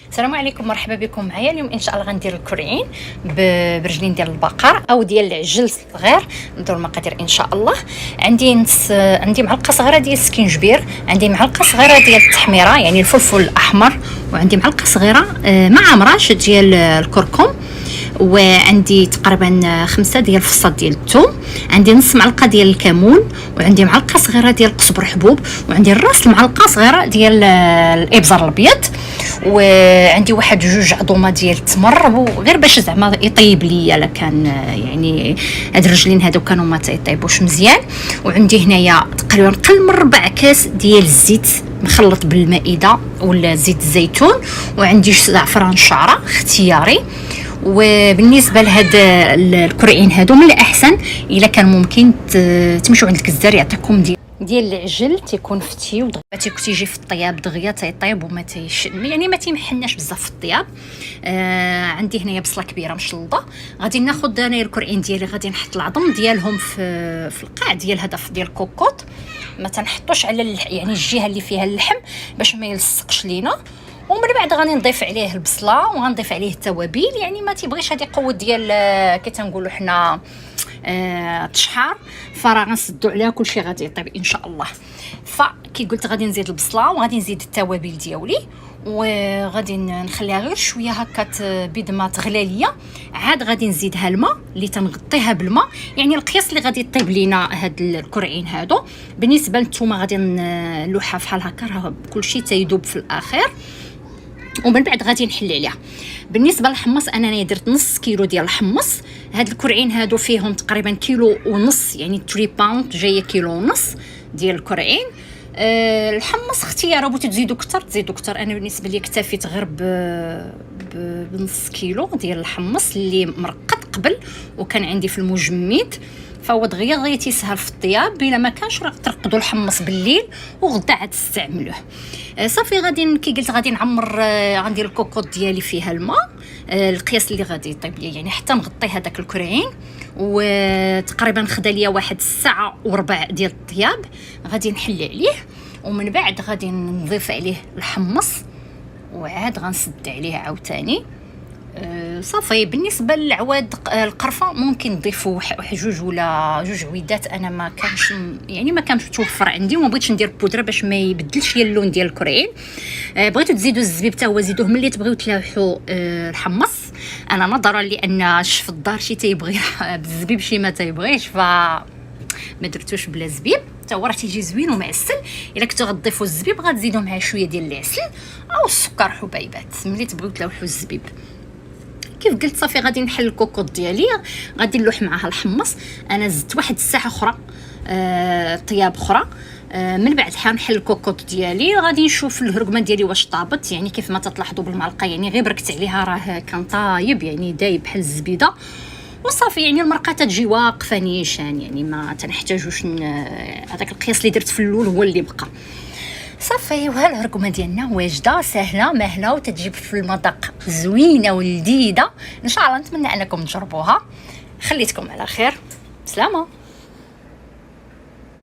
السلام عليكم، مرحبا بكم معايا. اليوم ان شاء الله غندير الكرعين برجلين ديال البقر او ديال العجل صغير. ندير المقادير ان شاء الله. عندي معلقه صغيره ديال السكينجبير، عندي معلقه صغيره ديال التحميره يعني الفلفل الاحمر، وعندي معلقه صغيره مع مراش ديال الكركم، وعندي تقريبا 5 ديال الفصات ديال الثوم، عندي نص معلقه ديال الكمون، وعندي معلقه صغيره ديال القزبر حبوب، وعندي راس المعلقه صغيره ديال الابزار الابيض، وعندي واحد 2 عظومه ديال التمر غير باش زعما يطيب ليا. كان يعني هاد الرجلين هادو كانوا ما تيطيبوش مزيان. وعندي هنايا تقريبا قل من ربع كاس ديال الزيت مخلط بالمائده ولا زيت الزيتون، وعندي زعفران شعره اختياري. وبالنسبه لهاد الكرعين هادو من الاحسن الا كان ممكن تمشوا عند الكزار يعطيكم ديال العجل تيكون فتي ودغيا تيجي في الطياب دغيا تيطيب وما يعني ما تيمحناش بزاف في الطياب. عندي هنايا بصله كبيره مشلضه. غادي ناخذ انايا الكرعين ديالي، غادي نحط العظم ديالهم في القاع ديال هدف ديال الكوكوط، ما تنحطوش على يعني الجهه اللي فيها اللحم باش ما يلصقش لينا. ومن بعد غادي نضيف عليه البصله وغنضيف عليه التوابل، يعني ما تيبغيش هذه قوه ديال كي تنقولوا حنا تشحار، فراه غنسدوا عليها كلشي غادي يطيب ان شاء الله. فكي قلت غادي نزيد البصله وغادي نزيد التوابل ديالي، وغادي نخليها غير شويه هكا بيد ما تغلى ليا. عاد غادي نزيدها الماء اللي تنغطيها بالماء، يعني القياس اللي غادي يطيب لينا هاد الكرعين هادو. بالنسبه للثومه غادي نلوحها بحال هكا، راه كلشي تيذوب في الاخر. ومن بعد غادي نحل عليها. بالنسبه للحمص انا درت نص كيلو ديال الحمص. هاد الكرعين هادو فيهم تقريبا كيلو ونص، يعني 3 باوند جايه كيلو ونص ديال الكرعين. الحمص اختيار، بغيتو تزيدوا كتر تزيدوا كتر. انا بالنسبه لي اكتفيت غير بنص كيلو ديال الحمص اللي مرقد قبل وكان عندي في المجمد، فهو دغيا تيسهل في الطياب. الا ما كانش راه ترقدوا الحمص بالليل وغدا عاد تستعملوه. صافي غادي كي قلت غادي نعمر، غندير الكوكوط ديالي فيها الماء القياس اللي غادي يطيب لي، يعني حتى نغطي هذاك الكرعين. وتقريبا خدا ليا 1 ساعه وربع ديال الطياب. غادي نحل عليه ومن بعد غادي نضيف عليه الحمص وعاد غنسد عليه عاوتاني. صافي. بالنسبه للعواد القرفه ممكن نضيفوا 2 ولا 2 عويدات. انا ما كانش متوفر عندي وما بغيتش ندير بودره باش ما يبدلش ليا اللون ديال الكرعين. بغيتو تزيدوا الزبيب حتى هو زيدوه ملي تبغيو تلاوحوا الحمص. انا نظرا لان الشف الدار شي تيبغي بالزبيب شي ما تيبغيش، ما درتوش بلا زبيب حتى هو راه تيجي زوين ومعسل. الا كنتو غتضيفوا الزبيب غتزيدوا معاه شويه ديال العسل او السكر حبيبات ملي تبغيو تلاوحوا الزبيب. كيف قلت صافي غادي نحل الكوكوط ديالي، غادي نلوح معها الحمص. انا زدت 1 ساعه اخرى طياب اخرى. من بعد حنحل الكوكوط ديالي، غادي نشوف الهرقمه ديالي واش طابت، يعني كيف ما تلاحظوا بالمعلقه يعني غير بركت عليها راه كان طايب، يعني دايب بحال الزبيده. وصافي يعني المرقه تجي واقفه نيشان، يعني ما تنحتاجوش هذاك القياس اللي درت في الاول هو اللي بقى. صافي. وها الهرقمه ديالنا واجده سهله ماهله وتجيب في المذاق زوينه ولذيذه ان شاء الله. نتمنى انكم تجربوها. خليتكم على خير. سلامه.